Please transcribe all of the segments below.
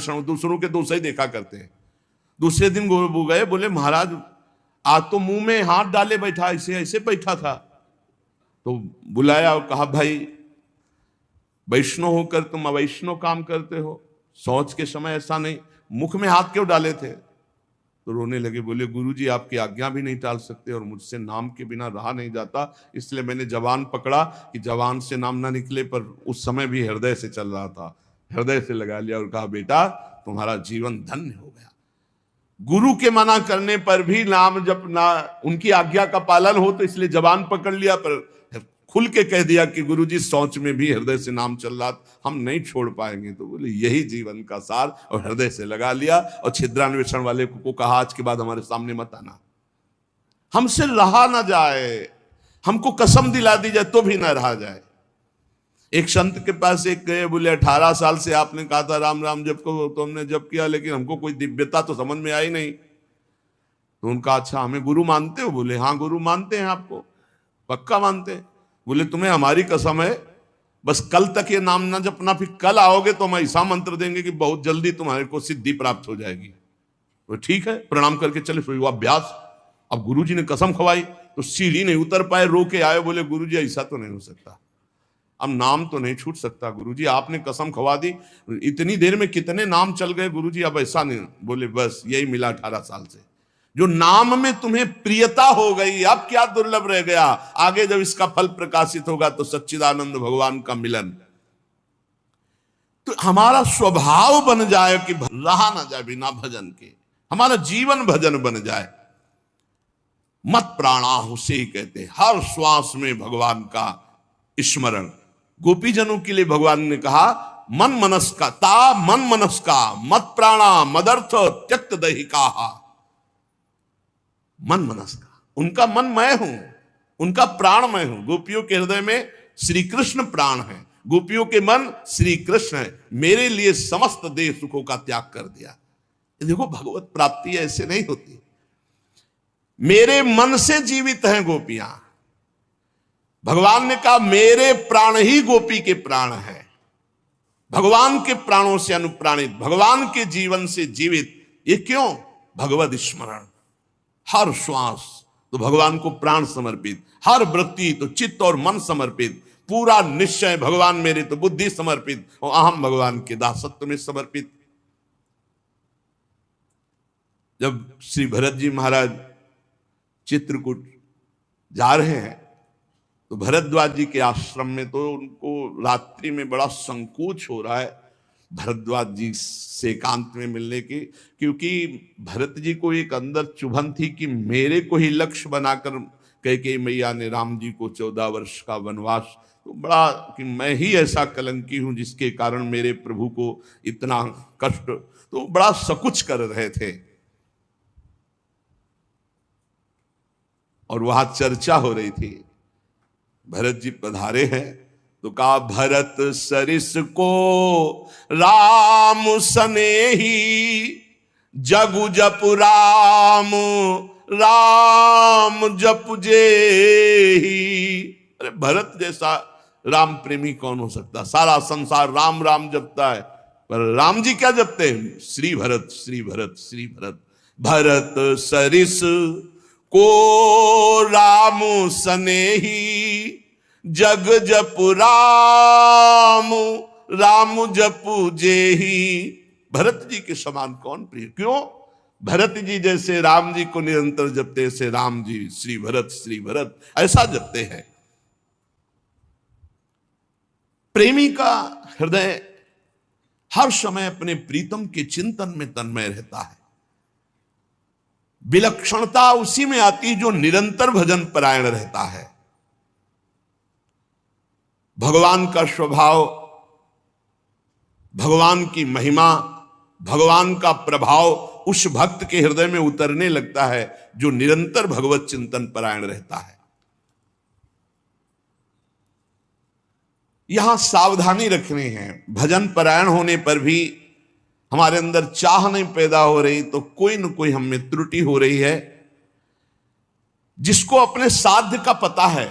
लक्षण, दूसरों के दोष ही देखा करते हैं। दूसरे दिन वो गए, बोले महाराज आज तो मुंह में हाथ डाले बैठा, ऐसे ऐसे बैठा था। तो बुलाया और कहा भाई वैष्णव होकर तुम अवैष्णव काम करते हो, शौच के समय ऐसा नहीं, मुख में हाथ क्यों डाले थे? तो रोने लगे, बोले गुरुजी आपकी आज्ञा भी नहीं टाल सकते और मुझसे नाम के बिना रहा नहीं जाता, इसलिए मैंने जबान पकड़ा कि जबान से नाम ना निकले, पर उस समय भी हृदय से चल रहा था, हृदय से लगा लिया और कहा बेटा तुम्हारा जीवन धन्य हो गया। गुरु के मना करने पर भी नाम जपना, उनकी आज्ञा का पालन हो, तो इसलिए जबान पकड़ लिया, पर खुल के कह दिया कि गुरुजी सोच में भी हृदय से नाम चल रहा, हम नहीं छोड़ पाएंगे। तो बोले यही जीवन का सार, और हृदय से लगा लिया। और छिद्रान्वेषण वाले को कहा आज के बाद हमारे सामने मत आना, हमसे रहा ना जाए, हमको कसम दिला दी जाए तो भी ना रहा जाए। एक संत के पास एक गए, बोले 18 साल से आपने कहा था राम राम जप को, तो हमने जप किया, लेकिन हमको कोई दिव्यता तो समझ में आई नहीं। तो उनका अच्छा हमें गुरु मानते हो? बोले हाँ गुरु मानते हैं, आपको पक्का मानते हैं। बोले तुम्हें हमारी कसम है, बस कल तक ये नाम ना जपना, फिर कल आओगे तो हम ऐसा मंत्र देंगे कि बहुत जल्दी तुम्हारे को सिद्धि प्राप्त हो जाएगी। तो ठीक है, प्रणाम करके चले, शुरू हुआ अभ्यास। अब गुरुजी ने कसम खवाई तो सीढ़ी नहीं उतर पाए, रो के आए, बोले गुरुजी ऐसा तो नहीं हो सकता, अब नाम तो नहीं छूट सकता गुरुजी, आपने कसम खवा दी, इतनी देर में कितने नाम चल गए गुरुजी, अब ऐसा नहीं। बोले बस यही मिला 18 साल से, जो नाम में तुम्हें प्रियता हो गई, अब क्या दुर्लभ रह गया, आगे जब इसका फल प्रकाशित होगा तो सच्चिदानंद भगवान का मिलन। तो हमारा स्वभाव बन जाए कि रहा ना जाए बिना भजन के, हमारा जीवन भजन बन जाए। मत प्राणाहु से कहते हैं, हर श्वास में भगवान का स्मरण। गोपीजनों के लिए भगवान ने कहा मन मनस का ता, मन मनस का मत प्राणा मदर्थ त्यक्त दहिका, मन मनस का, उनका मन मैं हूं, उनका प्राण मैं हूं। गोपियों के हृदय में श्री कृष्ण प्राण है, गोपियों के मन श्री कृष्ण है, मेरे लिए समस्त देह सुखों का त्याग कर दिया। देखो भगवत प्राप्ति ऐसे नहीं होती, मेरे मन से जीवित हैं गोपियां। भगवान ने कहा मेरे प्राण ही गोपी के प्राण है, भगवान के प्राणों से अनुप्राणित, भगवान के जीवन से जीवित। ये क्यों? भगवत स्मरण, हर श्वास तो भगवान को प्राण समर्पित, हर वृत्ति तो चित्त और मन समर्पित, पूरा निश्चय भगवान मेरे तो बुद्धि समर्पित, और अहम भगवान के दासत्व में समर्पित। जब श्री भरत जी महाराज चित्रकूट जा रहे हैं तो भरद्वाज जी के आश्रम में तो उनको रात्रि में बड़ा संकोच हो रहा है भरद्वाज जी से एकांत में मिलने की, क्योंकि भरत जी को एक अंदर चुभन थी कि मेरे को ही लक्ष्य बनाकर कैकेयी मैया ने राम जी को 14 वर्ष का वनवास, तो बड़ा कि मैं ही ऐसा कलंकी हूं जिसके कारण मेरे प्रभु को इतना कष्ट, तो बड़ा सकुच कर रहे थे। और वहां चर्चा हो रही थी, भरत जी पधारे हैं तो कहा भरत सरिस को राम सनेही, जगु जप राम राम जप जेही। अरे भरत जैसा राम प्रेमी कौन हो सकता, सारा संसार राम राम जपता है, पर राम जी क्या जपते हैं? श्री भरत श्री भरत श्री भरत। भरत सरिस को राम सनेही, जग जप राम राम जपु जेही। भरत जी के समान कौन प्रिय? क्यों? भरत जी जैसे राम जी को निरंतर जपते से राम जी श्री भरत ऐसा जपते हैं। प्रेमी का हृदय हर समय अपने प्रीतम के चिंतन में तन्मय रहता है। विलक्षणता उसी में आती जो निरंतर भजन परायण रहता है। भगवान का स्वभाव, भगवान की महिमा, भगवान का प्रभाव उस भक्त के हृदय में उतरने लगता है जो निरंतर भगवत चिंतन परायण रहता है। यहां सावधानी रखनी है, भजन परायण होने पर भी हमारे अंदर चाह नहीं पैदा हो रही तो कोई न कोई हम में त्रुटि हो रही है। जिसको अपने साध्य का पता है,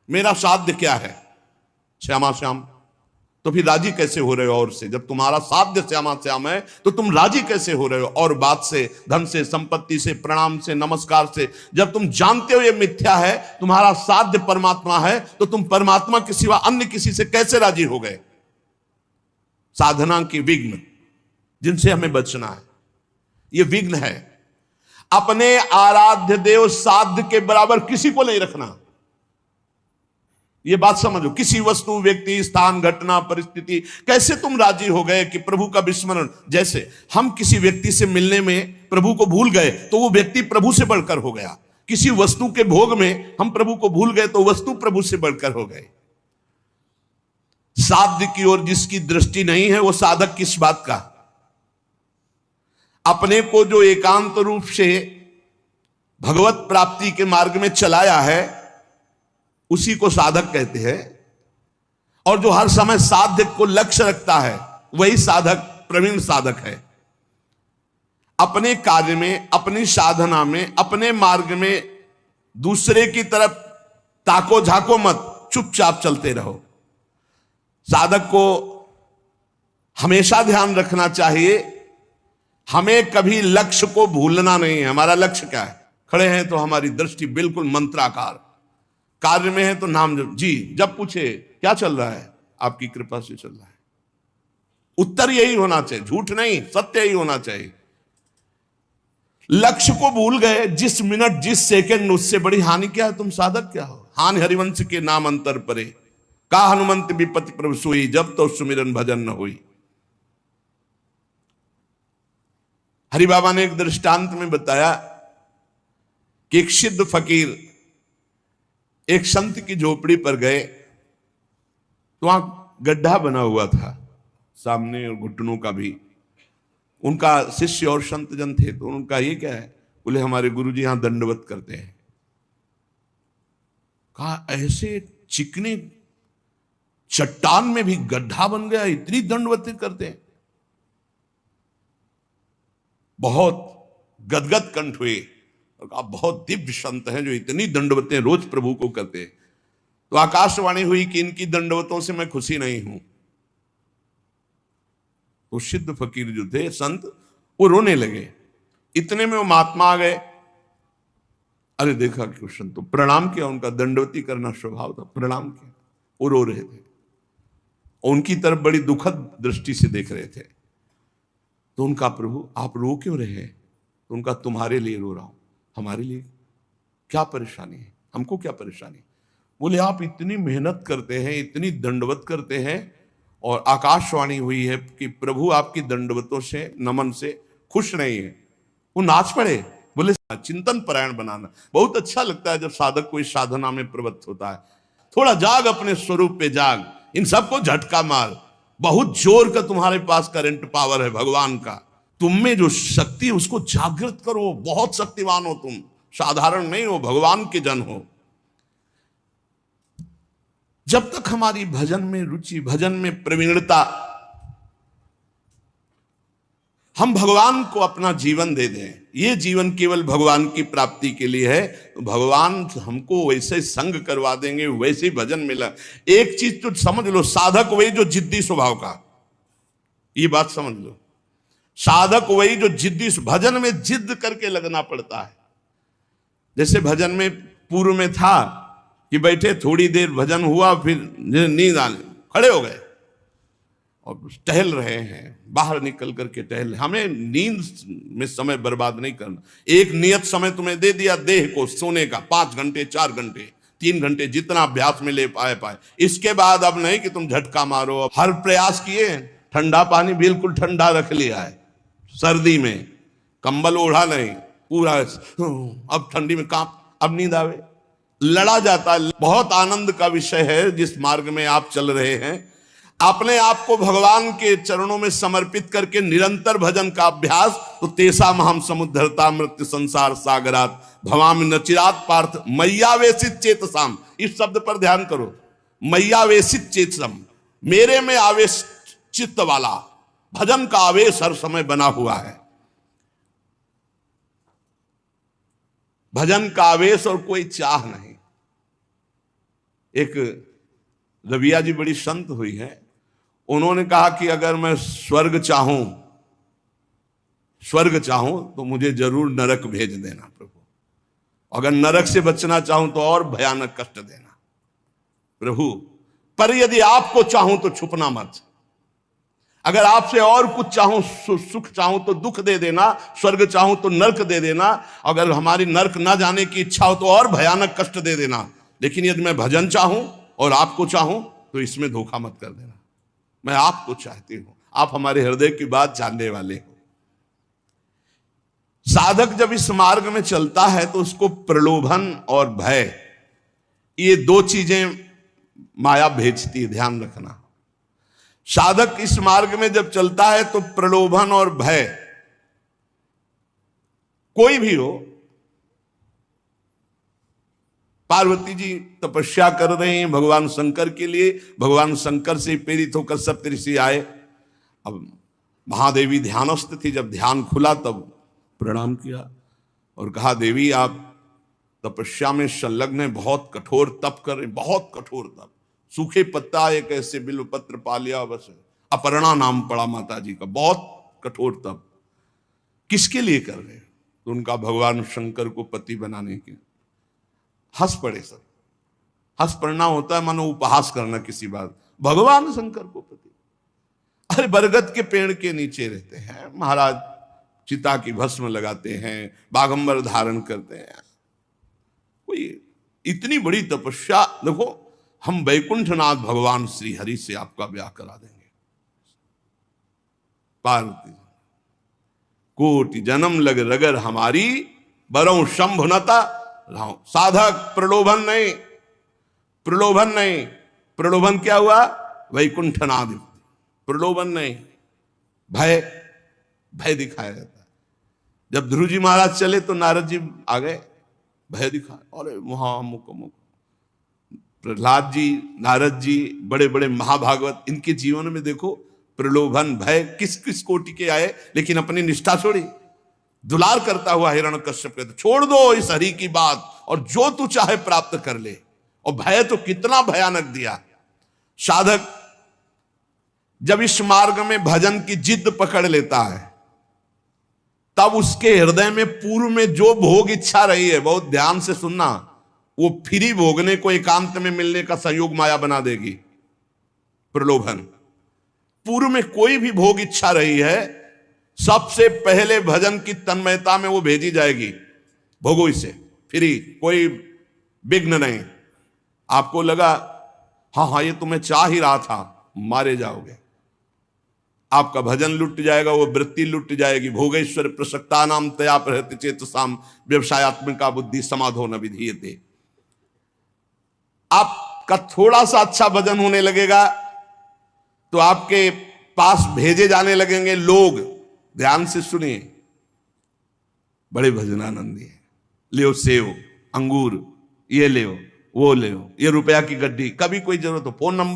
मेरा साध्य क्या है, श्यामा श्याम तो फिर राजी कैसे हो रहे हो और से? जब तुम्हारा साध्य श्यामा श्याम है तो तुम राजी कैसे हो रहे हो और बात से, धन से, संपत्ति से, प्रणाम से, नमस्कार से? जब तुम जानते हो ये मिथ्या है, तुम्हारा साध्य परमात्मा है, तो तुम परमात्मा के सिवा अन्य किसी से कैसे राजी हो गए? साधना की विघ्न जिनसे हमें बचना है, ये विघ्न है। अपने आराध्य देव साध्य के बराबर किसी को नहीं रखना। ये बात समझो। किसी वस्तु, व्यक्ति, स्थान, घटना, परिस्थिति, कैसे तुम राजी हो गए कि प्रभु का विस्मरण? जैसे हम किसी व्यक्ति से मिलने में प्रभु को भूल गए तो वो व्यक्ति प्रभु से बढ़कर हो गया। किसी वस्तु के भोग में हम प्रभु को भूल गए तो वस्तु प्रभु से बढ़कर हो गए। साध्य की ओर जिसकी दृष्टि नहीं है वो साधक किस बात का? अपने को जो एकांत रूप से भगवत प्राप्ति के मार्ग में चलाया है उसी को साधक कहते हैं। और जो हर समय साध्य को लक्ष्य रखता है वही साधक, प्रवीण साधक है। अपने कार्य में, अपनी साधना में, अपने मार्ग में दूसरे की तरफ ताको झाको मत, चुपचाप चलते रहो। साधक को हमेशा ध्यान रखना चाहिए, हमें कभी लक्ष्य को भूलना नहीं है। हमारा लक्ष्य क्या है? खड़े हैं तो हमारी दृष्टि बिल्कुल मंत्राकार, कार्य में है तो नाम जी। जब पूछे क्या चल रहा है, आपकी कृपा से चल रहा है। उत्तर यही होना चाहिए, झूठ नहीं, सत्य ही होना चाहिए। लक्ष्य को भूल गए जिस मिनट, जिस सेकंड, उससे बड़ी हानि क्या है? तुम साधक क्या हो? हानि हरिवंश के नाम अंतर परे, का हनुमंत विपत्ति प्रभु सोई, जब तो सुमिरन भजन न हुई। हरि बाबा ने एक दृष्टांत में बताया कि एक सिद्ध फकीर एक संत की झोपड़ी पर गए तो वहां गड्ढा बना हुआ था सामने और घुटनों का भी। उनका शिष्य और संत जन थे तो उनका ये क्या है? बोले हमारे गुरुजी यहां दंडवत करते हैं। कहा ऐसे चिकने चट्टान में भी गड्ढा बन गया, इतनी दंडवत करते हैं? बहुत गदगद कंठ हुए और कहा बहुत दिव्य संत हैं जो इतनी दंडवतें रोज प्रभु को करते हैं। तो आकाशवाणी हुई कि इनकी दंडवतों से मैं खुशी नहीं हूं। तो सिद्ध फकीर जो थे, संत, वो रोने लगे। इतने में वो महात्मा आ गए। अरे देखा कि संत तो प्रणाम किया, उनका दंडवती करना स्वभाव था, प्रणाम किया। वो रो रहे थे, उनकी तरफ बड़ी दुखद दृष्टि से देख रहे थे। तो उनका प्रभु आप रो क्यों रहे हैं? तो उनका तुम्हारे लिए रो रहा हूं। हमारे लिए क्या परेशानी है? हमको क्या परेशानी? बोले आप इतनी मेहनत करते हैं, इतनी दंडवत करते हैं और आकाशवाणी हुई है कि प्रभु आपकी दंडवतों से, नमन से खुश नहीं है। वो नाच पड़े। बोले चिंतन परायण बनाना बहुत अच्छा लगता है जब साधक कोई साधना में प्रवृत्त होता है। थोड़ा जाग, अपने स्वरूप पे जाग, इन सबको झटका मार। बहुत जोर का तुम्हारे पास करंट पावर है भगवान का, तुम में जो शक्ति है उसको जागृत करो। बहुत शक्तिवान हो तुम, साधारण नहीं हो, भगवान के जन हो। जब तक हमारी भजन में रुचि, भजन में प्रवीणता, हम भगवान को अपना जीवन दे दें, ये जीवन केवल भगवान की प्राप्ति के लिए है, तो भगवान हमको वैसे संग करवा देंगे, वैसे ही भजन मिला। एक चीज तो समझ लो, साधक वही जो जिद्दी स्वभाव का, ये बात समझ लो। साधक वही जो जिद्दी, भजन में जिद करके लगना पड़ता है। जैसे भजन में पूर्व में था कि बैठे, थोड़ी देर भजन हुआ, फिर नींद आने, खड़े हो गए और टहल रहे हैं, बाहर निकल करके टहल। हमें नींद में समय बर्बाद नहीं करना। एक नियत समय तुम्हें दे दिया देह को सोने का, 5 घंटे, 4 घंटे, 3 घंटे, जितना अभ्यास में ले पाए। इसके बाद अब नहीं कि तुम झटका मारो। हर प्रयास किए, ठंडा पानी बिल्कुल ठंडा रख लिया है, सर्दी में कंबल ओढ़ा नहीं, पूरा अब ठंडी में कांप, अब नींद आवे, लड़ा जाता है। बहुत आनंद का विषय है जिस मार्ग में आप चल रहे हैं। अपने आप को भगवान के चरणों में समर्पित करके निरंतर भजन का अभ्यास, तो तेसा महम समुद्धरता मृत्यु संसार सागरात भवामि न चिरात पार्थ मैयावेशित चेतसाम। इस शब्द पर ध्यान करो, मैयावेशित चेतसम, मेरे में आवेश चित्त वाला। भजन का आवेश हर समय बना हुआ है, भजन का आवेश और कोई चाह नहीं। एक रविया जी बड़ी संत हुई है, उन्होंने कहा कि अगर मैं स्वर्ग चाहूं तो मुझे जरूर नरक भेज देना प्रभु, अगर नरक से बचना चाहूं तो और भयानक कष्ट देना प्रभु, पर यदि आपको चाहूं तो छुपना मत, अगर आपसे और कुछ चाहूं, सुख चाहूं तो दुख दे देना, स्वर्ग चाहूं तो नरक दे देना, अगर हमारी नरक ना जाने की इच्छा हो तो और भयानक कष्ट दे देना, लेकिन यदि मैं भजन चाहूं और आपको चाहूं तो इसमें धोखा मत कर देना। मैं आपको चाहती हूं, आप हमारे हृदय की बात जानने वाले हो। साधक जब इस मार्ग में चलता है तो उसको प्रलोभन और भय, ये दो चीजें माया भेजती है, ध्यान रखना। साधक इस मार्ग में जब चलता है तो प्रलोभन और भय, कोई भी हो, पार्वती जी तपस्या कर रहे हैं भगवान शंकर के लिए, भगवान शंकर से प्रेरित होकर सप्तऋषि आए। अब महादेवी ध्यानस्थ थी, जब ध्यान खुला तब प्रणाम किया और कहा देवी आप तपस्या में संलग्न है, बहुत कठोर तप कर रहे, बहुत कठोर तप, सूखे पत्ता एक ऐसे बिल्व पत्र पा लिया, बस अपर्णा नाम पड़ा माता जी का, बहुत कठोर तप, किसके लिए कर रहे हैं? तो उनका भगवान शंकर को पति बनाने के। हंस पड़े सब, हंस पड़ना होता है मानो उपहास करना किसी बात, भगवान शंकर को पति, अरे बरगद के पेड़ के नीचे रहते हैं महाराज, चिता की भस्म लगाते हैं, बागंबर धारण करते हैं, कोई इतनी बड़ी तपस्या। देखो हम वैकुंठनाथ भगवान श्री हरि से आपका ब्याह करा देंगे। पार्वती कोटि जन्म लग रगर हमारी, बरौ शंभुनता राम। साधक प्रलोभन नहीं, प्रलोभन नहीं, प्रलोभन क्या हुआ? वैकुंठनाथ, प्रलोभन नहीं, भय, भय दिखाया जाता है। जब ध्रुव जी महाराज चले तो नारद जी आ गए, भय दिखा, अरे वहां मुख प्रहलाद जी, नारद जी, बड़े बड़े महाभागवत, इनके जीवन में देखो प्रलोभन भय किस किस कोटि के आए, लेकिन अपनी निष्ठा छोड़ी। दुलार करता हुआ हिरण्यकश्यप कहते छोड़ दो इस हरि की बात और जो तू चाहे प्राप्त कर ले। और भय तो कितना भयानक दिया। साधक जब इस मार्ग में भजन की जिद पकड़ लेता है तब उसके हृदय में पूर्व में जो भोग इच्छा रही है, बहुत ध्यान से सुनना, वो फ्री भोगने को एकांत में मिलने का संयोग माया बना देगी। प्रलोभन, पूर्व में कोई भी भोग इच्छा रही है, सबसे पहले भजन की तन्मयता में वो भेजी जाएगी, भोगो इसे, फ्री, कोई विघ्न नहीं। आपको लगा हाँ ये तो मैं चाह ही रहा था, मारे जाओगे, आपका भजन लुट जाएगा, वो वृत्ति लुट जाएगी। भोगेश्वर प्रसक्ता नाम तया प्रहृति चेतसाम व्यवसायत्मिका बुद्धि समाधो न विधीयते। आपका थोड़ा सा अच्छा भजन होने लगेगा तो आपके पास भेजे जाने लगेंगे लोग, ध्यान से सुनिए, बड़े भजनानंदी है, ले सेव अंगूर, ये ले वो ले, ये रुपया की गड्डी, कभी कोई जरूरत हो फोन नंबर